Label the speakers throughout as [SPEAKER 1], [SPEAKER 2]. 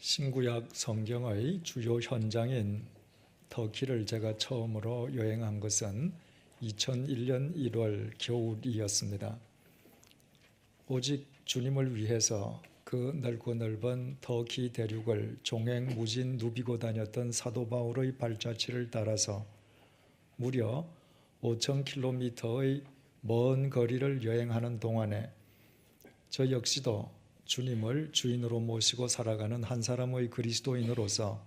[SPEAKER 1] 신구약 성경의 주요 현장인 터키를 제가 처음으로 여행한 것은 2001년 1월 겨울이었습니다. 오직 주님을 위해서 그 넓고 넓은 터키 대륙을 종횡무진 누비고 다녔던 사도 바울의 발자취를 따라서 무려 5,000km의 먼 거리를 여행하는 동안에 저 역시도 주님을 주인으로 모시고 살아가는 한 사람의 그리스도인으로서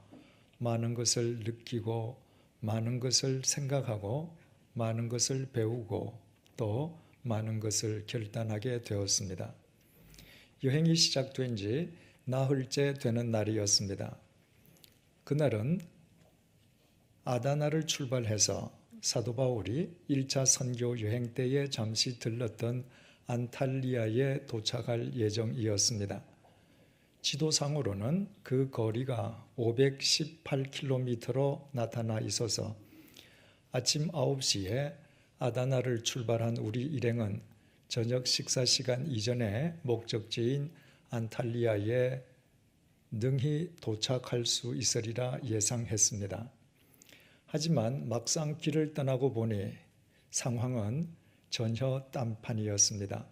[SPEAKER 1] 많은 것을 느끼고 많은 것을 생각하고 많은 것을 배우고 또 많은 것을 결단하게 되었습니다. 여행이 시작된 지 나흘째 되는 날이었습니다. 그날은 아다나를 출발해서 사도 바울이 1차 선교 여행 때에 잠시 들렀던 안탈리아에 도착할 예정이었습니다. 지도상으로는 그 거리가 518km로 나타나 있어서 아침 9시에 아다나를 출발한 우리 일행은 저녁 식사 시간 이전에 목적지인 안탈리아에 능히 도착할 수 있으리라 예상했습니다. 하지만 막상 길을 떠나고 보니 상황은 전혀 딴판이었습니다.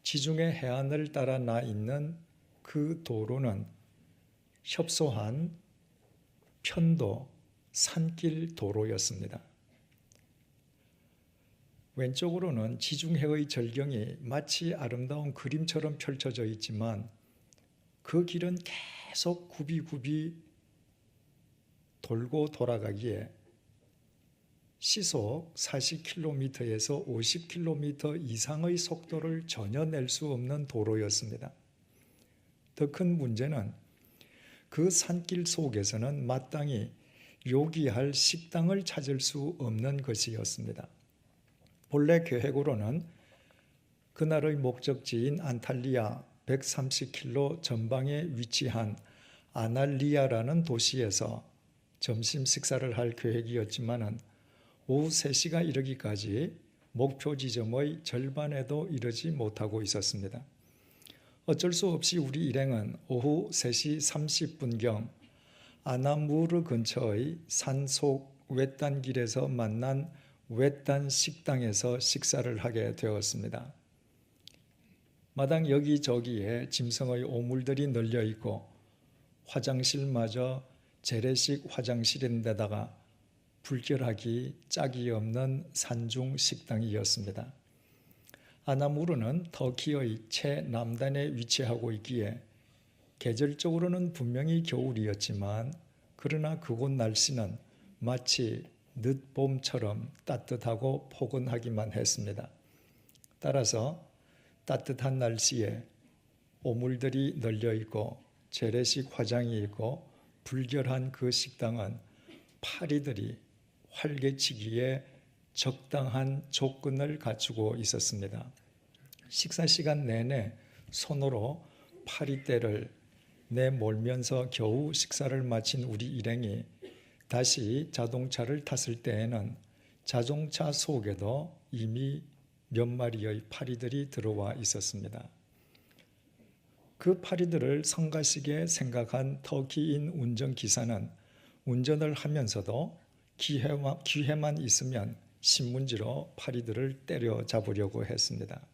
[SPEAKER 1] 지중해 해안을 따라 나 있는 그 도로는 협소한 편도 산길 도로였습니다. 왼쪽으로는 지중해의 절경이 마치 아름다운 그림처럼 펼쳐져 있지만 그 길은 계속 굽이굽이 돌고 돌아가기에 시속 40km에서 50km 이상의 속도를 전혀 낼 수 없는 도로였습니다. 더 큰 문제는 그 산길 속에서는 마땅히 요기할 식당을 찾을 수 없는 것이었습니다. 본래 계획으로는 그날의 목적지인 안탈리아 130km 전방에 위치한 아날리아라는 도시에서 점심 식사를 할 계획이었지만은 오후 3시가 이르기까지 목표 지점의 절반에도 이르지 못하고 있었습니다. 어쩔 수 없이 우리 일행은 오후 3시 30분경 아나무르 근처의 산속 외딴 길에서 만난 외딴 식당에서 식사를 하게 되었습니다. 마당 여기저기에 짐승의 오물들이 널려 있고 화장실마저 재래식 화장실인데다가 불결하기 짝이 없는 산중 식당이었습니다. 아나무르는 터키의 최남단에 위치하고 있기에 계절적으로는 분명히 겨울이었지만 그러나 그곳 날씨는 마치 늦봄처럼 따뜻하고 포근하기만 했습니다. 따라서 따뜻한 날씨에 오물들이 널려 있고 재래식 화장이 있고 불결한 그 식당은 파리들이 활개치기에 적당한 조건을 갖추고 있었습니다. 식사 시간 내내 손으로 파리떼를 내몰면서 겨우 식사를 마친 우리 일행이 다시 자동차를 탔을 때에는 자동차 속에도 이미 몇 마리의 파리들이 들어와 있었습니다. 그 파리들을 성가시게 생각한 터키인 운전기사는 운전을 하면서도 기회만 있으면 신문지로 파리들을 때려잡으려고 했습니다.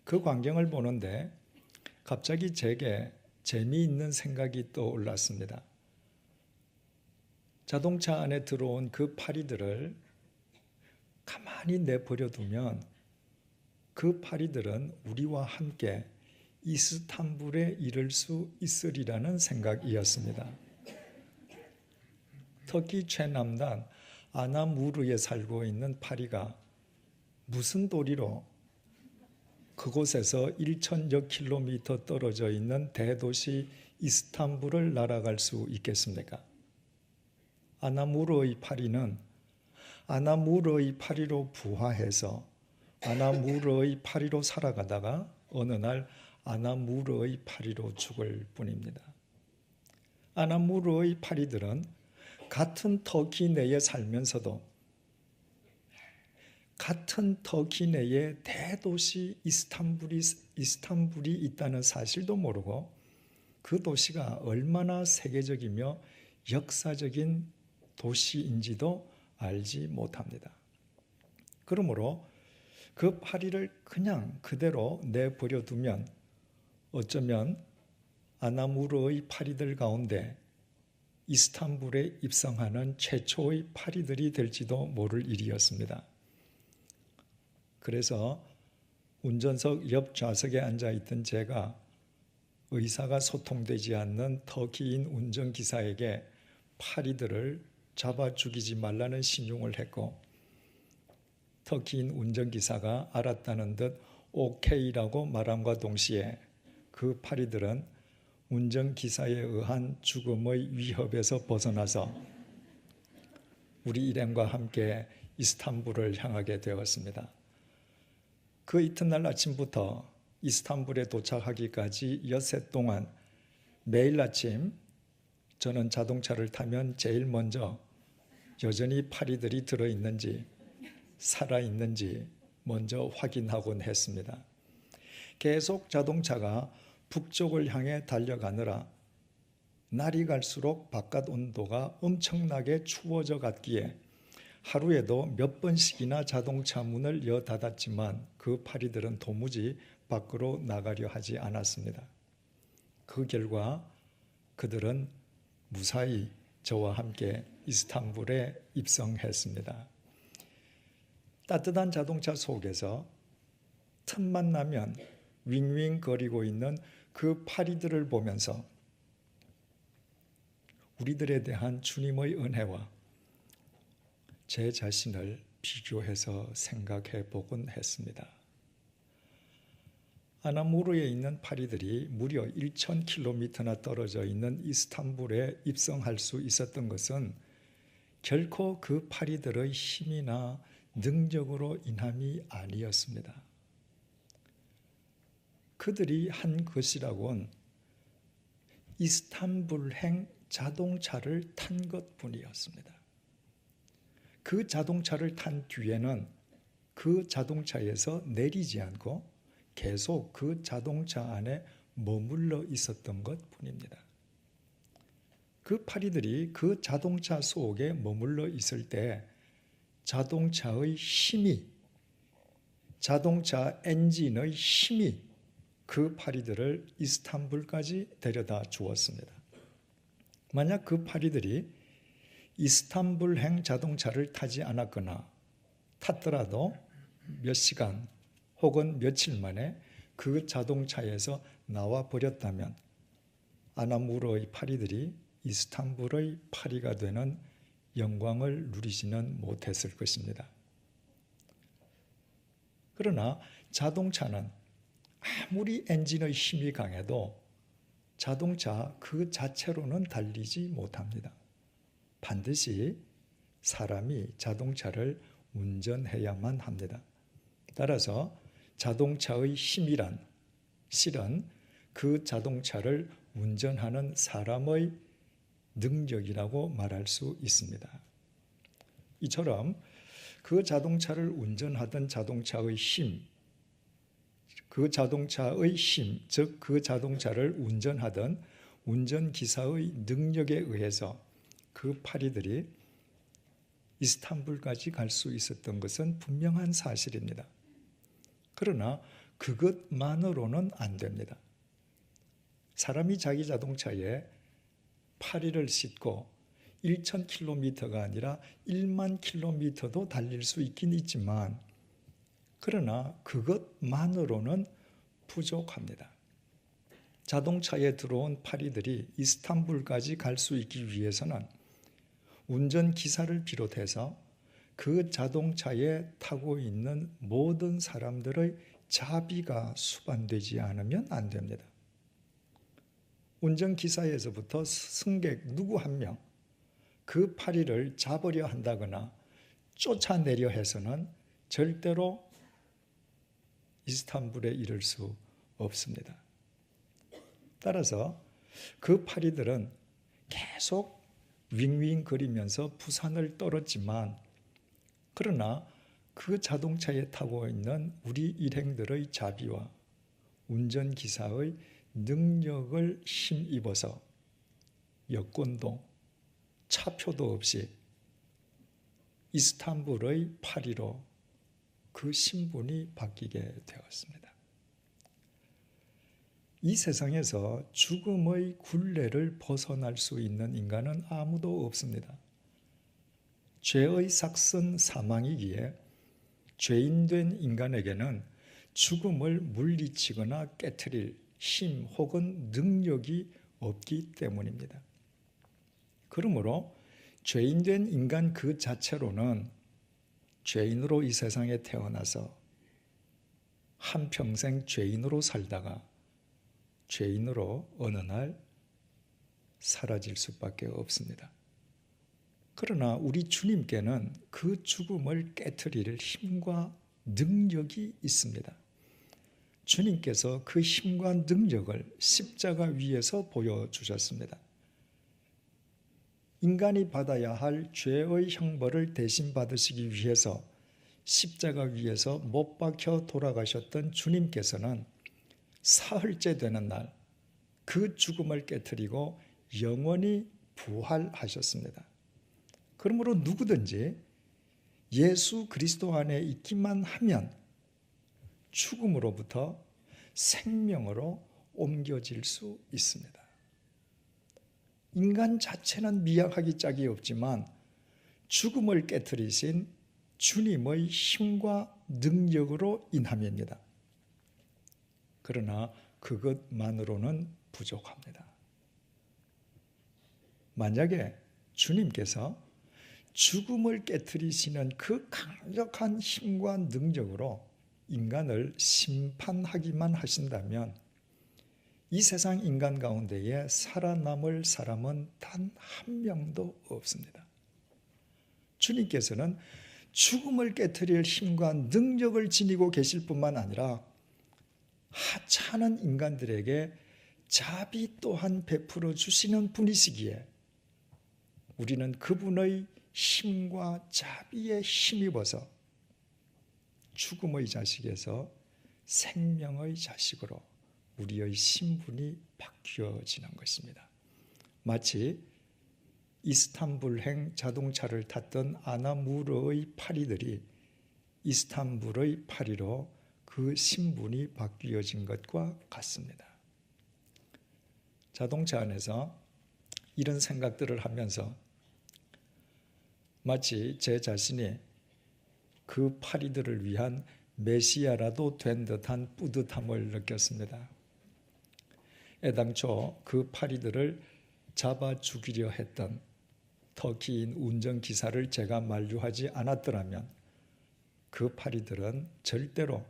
[SPEAKER 1] 그 광경을 보는데 갑자기 제게 재미있는 생각이 떠올랐습니다. 자동차 안에 들어온 그 파리들을 가만히 내버려두면 그 파리들은 우리와 함께 이스탄불에 이를 수 있으리라는 생각이었습니다. 터키 최남단 아나무르에 살고 있는 파리가 무슨 도리로 그곳에서 1,000여 킬로미터 떨어져 있는 대도시 이스탄불을 날아갈 수 있겠습니까? 아나무르의 파리는 아나무르의 파리로 부화해서 아나무르의 파리로 살아가다가 어느 날 아나무르의 파리로 죽을 뿐입니다. 아나무르의 파리들은 같은 터키 내에 살면서도 같은 터키 내에 대도시 이스탄불이 있다는 사실도 모르고 그 도시가 얼마나 세계적이며 역사적인 도시인지도 알지 못합니다. 그러므로 그 파리를 그냥 그대로 내버려 두면 어쩌면 아나무르의 파리들 가운데 이스탄불에 입성하는 최초의 파리들이 될지도 모를 일이었습니다. 그래서 운전석 옆 좌석에 앉아있던 제가 의사가 소통되지 않는 터키인 운전기사에게 파리들을 잡아 죽이지 말라는 신용을 했고, 터키인 운전기사가 알았다는 듯 오케이라고 말함과 동시에 그 파리들은 운전기사에 의한 죽음의 위협에서 벗어나서 우리 일행과 함께 이스탄불을 향하게 되었습니다. 그 이튿날 아침부터 이스탄불에 도착하기까지 엿새 동안 매일 아침 저는 자동차를 타면 제일 먼저 여전히 파리들이 들어있는지 살아있는지 먼저 확인하곤 했습니다. 계속 자동차가 북쪽을 향해 달려가느라 날이 갈수록 바깥 온도가 엄청나게 추워져 갔기에 하루에도 몇 번씩이나 자동차 문을 여 닫았지만 그 파리들은 도무지 밖으로 나가려 하지 않았습니다. 그 결과 그들은 무사히 저와 함께 이스탄불에 입성했습니다. 따뜻한 자동차 속에서 틈만 나면 윙윙 거리고 있는 그 파리들을 보면서 우리들에 대한 주님의 은혜와 제 자신을 비교해서 생각해 보곤 했습니다. 아나무르에 있는 파리들이 무려 1,000km나 떨어져 있는 이스탄불에 입성할 수 있었던 것은 결코 그 파리들의 힘이나 능력으로 인함이 아니었습니다. 그들이 한 것이라곤 이스탄불행 자동차를 탄 것뿐이었습니다. 그 자동차를 탄 뒤에는 그 자동차에서 내리지 않고 계속 그 자동차 안에 머물러 있었던 것뿐입니다. 그 파리들이 그 자동차 속에 머물러 있을 때 자동차의 힘이, 자동차 엔진의 힘이 그 파리들을 이스탄불까지 데려다 주었습니다. 만약 그 파리들이 이스탄불행 자동차를 타지 않았거나 탔더라도 몇 시간 혹은 며칠 만에 그 자동차에서 나와 버렸다면 아나무르의 파리들이 이스탄불의 파리가 되는 영광을 누리지는 못했을 것입니다. 그러나 자동차는 아무리 엔진의 힘이 강해도 자동차 그 자체로는 달리지 못합니다. 반드시 사람이 자동차를 운전해야만 합니다. 따라서 자동차의 힘이란 실은 그 자동차를 운전하는 사람의 능력이라고 말할 수 있습니다. 이처럼 그 자동차를 운전하던 자동차의 힘, 그 자동차의 힘, 즉 그 자동차를 운전하던 운전기사의 능력에 의해서 그 파리들이 이스탄불까지 갈 수 있었던 것은 분명한 사실입니다. 그러나 그것만으로는 안 됩니다. 사람이 자기 자동차에 파리를 싣고 1,000km가 아니라 1만 km도 달릴 수 있긴 있지만 그러나 그것만으로는 부족합니다. 자동차에 들어온 파리들이 이스탄불까지 갈 수 있기 위해서는 운전기사를 비롯해서 그 자동차에 타고 있는 모든 사람들의 자비가 수반되지 않으면 안 됩니다. 운전기사에서부터 승객 누구 한 명, 그 파리를 잡으려 한다거나 쫓아내려 해서는 절대로 이스탄불에 이를 수 없습니다. 따라서 그 파리들은 계속 윙윙거리면서 부산을 떨었지만 그러나 그 자동차에 타고 있는 우리 일행들의 자비와 운전기사의 능력을 힘입어서 여권도 차표도 없이 이스탄불의 파리로 그 신분이 바뀌게 되었습니다. 이 세상에서 죽음의 굴레를 벗어날 수 있는 인간은 아무도 없습니다. 죄의 삭선 사망이기에 죄인된 인간에게는 죽음을 물리치거나 깨트릴 힘 혹은 능력이 없기 때문입니다. 그러므로 죄인된 인간 그 자체로는 죄인으로 이 세상에 태어나서 한평생 죄인으로 살다가 죄인으로 어느 날 사라질 수밖에 없습니다. 그러나 우리 주님께는 그 죽음을 깨트릴 힘과 능력이 있습니다. 주님께서 그 힘과 능력을 십자가 위에서 보여주셨습니다. 인간이 받아야 할 죄의 형벌을 대신 받으시기 위해서 십자가 위에서 못 박혀 돌아가셨던 주님께서는 사흘째 되는 날 그 죽음을 깨트리고 영원히 부활하셨습니다. 그러므로 누구든지 예수 그리스도 안에 있기만 하면 죽음으로부터 생명으로 옮겨질 수 있습니다. 인간 자체는 미약하기 짝이 없지만 죽음을 깨트리신 주님의 힘과 능력으로 인함입니다. 그러나 그것만으로는 부족합니다. 만약에 주님께서 죽음을 깨트리시는 그 강력한 힘과 능력으로 인간을 심판하기만 하신다면 이 세상 인간 가운데에 살아남을 사람은 단 한 명도 없습니다. 주님께서는 죽음을 깨트릴 힘과 능력을 지니고 계실 뿐만 아니라 하찮은 인간들에게 자비 또한 베풀어 주시는 분이시기에 우리는 그분의 힘과 자비에 힘입어서 죽음의 자식에서 생명의 자식으로 우리의 신분이 바뀌어지는 것입니다. 마치 이스탄불행 자동차를 탔던 아나무르의 파리들이 이스탄불의 파리로 그 신분이 바뀌어진 것과 같습니다. 자동차 안에서 이런 생각들을 하면서 마치 제 자신이 그 파리들을 위한 메시아라도 된 듯한 뿌듯함을 느꼈습니다. 애당초 그 파리들을 잡아 죽이려 했던 터키인 운전기사를 제가 만류하지 않았더라면 그 파리들은 절대로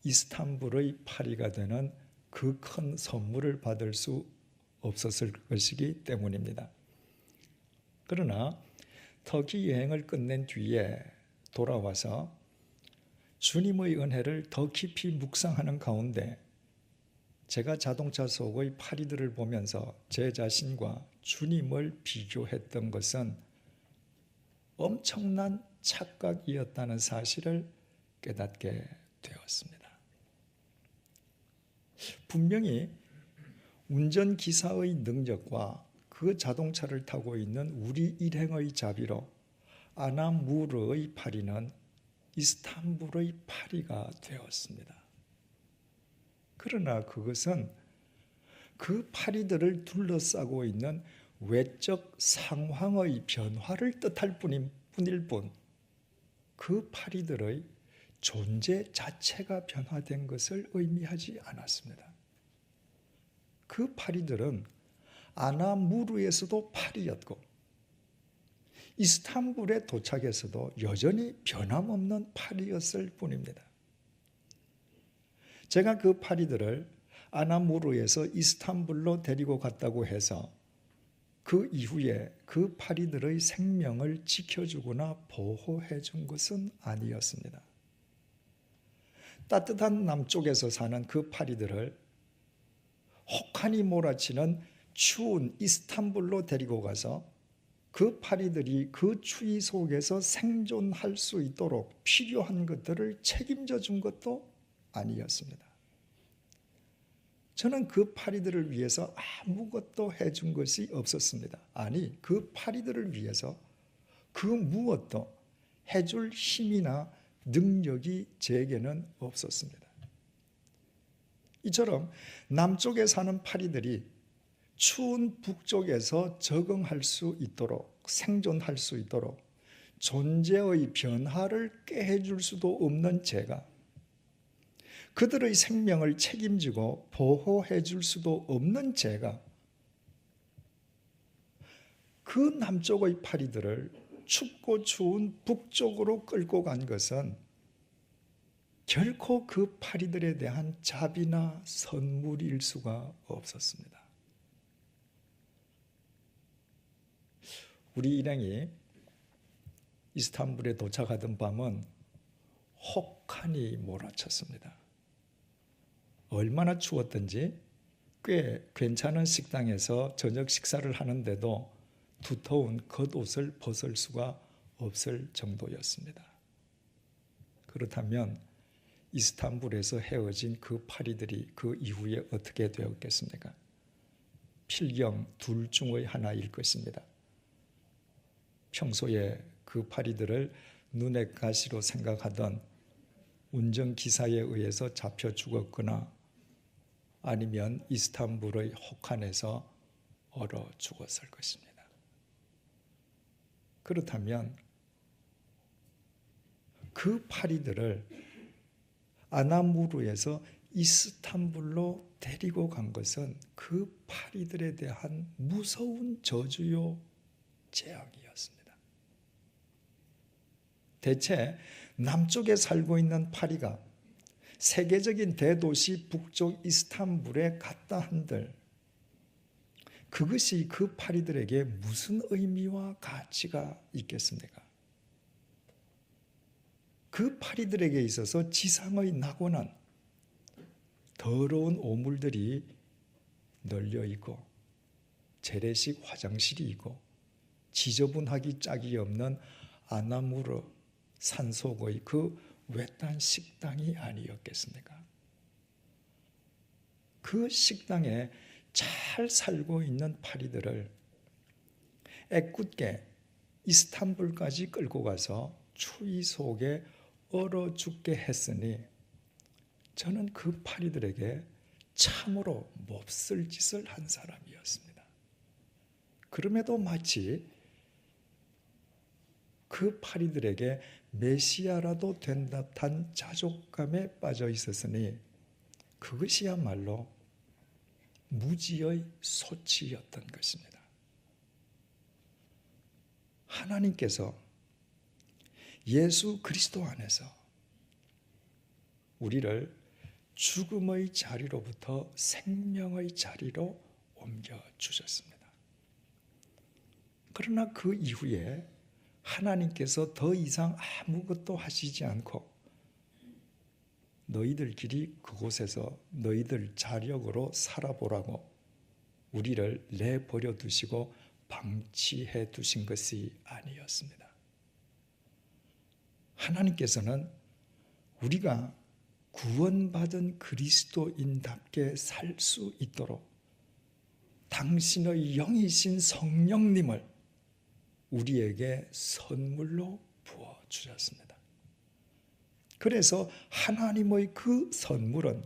[SPEAKER 1] 이스탄불의 파리가 되는 그 큰 선물을 받을 수 없었을 것이기 때문입니다. 그러나 터키 여행을 끝낸 뒤에 돌아와서 주님의 은혜를 더 깊이 묵상하는 가운데 제가 자동차 속의 파리들을 보면서 제 자신과 주님을 비교했던 것은 엄청난 착각이었다는 사실을 깨닫게 되었습니다. 분명히 운전기사의 능력과 그 자동차를 타고 있는 우리 일행의 자비로 아나무르의 파리는 이스탄불의 파리가 되었습니다. 그러나 그것은 그 파리들을 둘러싸고 있는 외적 상황의 변화를 뜻할 뿐일 뿐 그 파리들의 존재 자체가 변화된 것을 의미하지 않았습니다. 그 파리들은 아나무르에서도 파리였고 이스탄불에 도착해서도 여전히 변함없는 파리였을 뿐입니다. 제가 그 파리들을 아나무르에서 이스탄불로 데리고 갔다고 해서 그 이후에 그 파리들의 생명을 지켜주거나 보호해 준 것은 아니었습니다. 따뜻한 남쪽에서 사는 그 파리들을 혹한이 몰아치는 추운 이스탄불로 데리고 가서 그 파리들이 그 추위 속에서 생존할 수 있도록 필요한 것들을 책임져 준 것도 아니었습니다. 저는 그 파리들을 위해서 아무것도 해준 것이 없었습니다. 아니, 그 파리들을 위해서 그 무엇도 해줄 힘이나 능력이 제게는 없었습니다. 이처럼 남쪽에 사는 파리들이 추운 북쪽에서 적응할 수 있도록, 생존할 수 있도록 존재의 변화를 깨해줄 수도 없는 제가, 그들의 생명을 책임지고 보호해 줄 수도 없는 제가 그 남쪽의 파리들을 춥고 추운 북쪽으로 끌고 간 것은 결코 그 파리들에 대한 자비나 선물일 수가 없었습니다. 우리 일행이 이스탄불에 도착하던 밤은 혹한이 몰아쳤습니다. 얼마나 추웠던지 꽤 괜찮은 식당에서 저녁 식사를 하는데도 두터운 겉옷을 벗을 수가 없을 정도였습니다. 그렇다면 이스탄불에서 헤어진 그 파리들이 그 이후에 어떻게 되었겠습니까? 필경 둘 중의 하나일 것입니다. 평소에 그 파리들을 눈의 가시로 생각하던 운전기사에 의해서 잡혀 죽었거나 아니면 이스탄불의 혹한에서 얼어 죽었을 것입니다. 그렇다면 그 파리들을 아나무르에서 이스탄불로 데리고 간 것은 그 파리들에 대한 무서운 저주요 재앙이었습니다. 대체 남쪽에 살고 있는 파리가 세계적인 대도시 북쪽 이스탄불에 갔다 한들 그것이 그 파리들에게 무슨 의미와 가치가 있겠습니까? 그 파리들에게 있어서 지상의 낙원은 더러운 오물들이 널려 있고 재래식 화장실이 있고 지저분하기 짝이 없는 아나무르 산속의 그 외딴 식당이 아니었겠습니까? 그 식당에 잘 살고 있는 파리들을 애꿎게 이스탄불까지 끌고 가서 추위 속에 얼어 죽게 했으니 저는 그 파리들에게 참으로 몹쓸 짓을 한 사람이었습니다. 그럼에도 마치 그 파리들에게 메시아라도 된 듯한 자족감에 빠져 있었으니 그것이야말로 무지의 소치였던 것입니다. 하나님께서 예수 그리스도 안에서 우리를 죽음의 자리로부터 생명의 자리로 옮겨주셨습니다. 그러나 그 이후에 하나님께서 더 이상 아무것도 하시지 않고 너희들끼리 그곳에서 너희들 자력으로 살아보라고 우리를 내버려 두시고 방치해 두신 것이 아니었습니다. 하나님께서는 우리가 구원받은 그리스도인답게 살 수 있도록 당신의 영이신 성령님을 우리에게 선물로 부어주셨습니다. 그래서 하나님의 그 선물은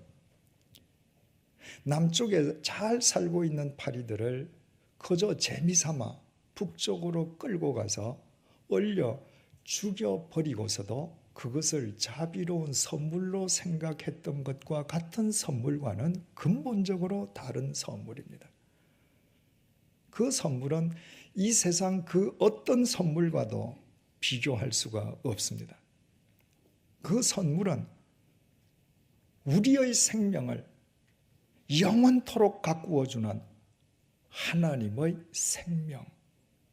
[SPEAKER 1] 남쪽에 잘 살고 있는 파리들을 그저 재미삼아 북쪽으로 끌고 가서 얼려 죽여버리고서도 그것을 자비로운 선물로 생각했던 것과 같은 선물과는 근본적으로 다른 선물입니다. 그 선물은 이 세상 그 어떤 선물과도 비교할 수가 없습니다. 그 선물은 우리의 생명을 영원토록 가꾸어주는 하나님의 생명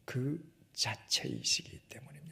[SPEAKER 1] 그 자체이시기 때문입니다.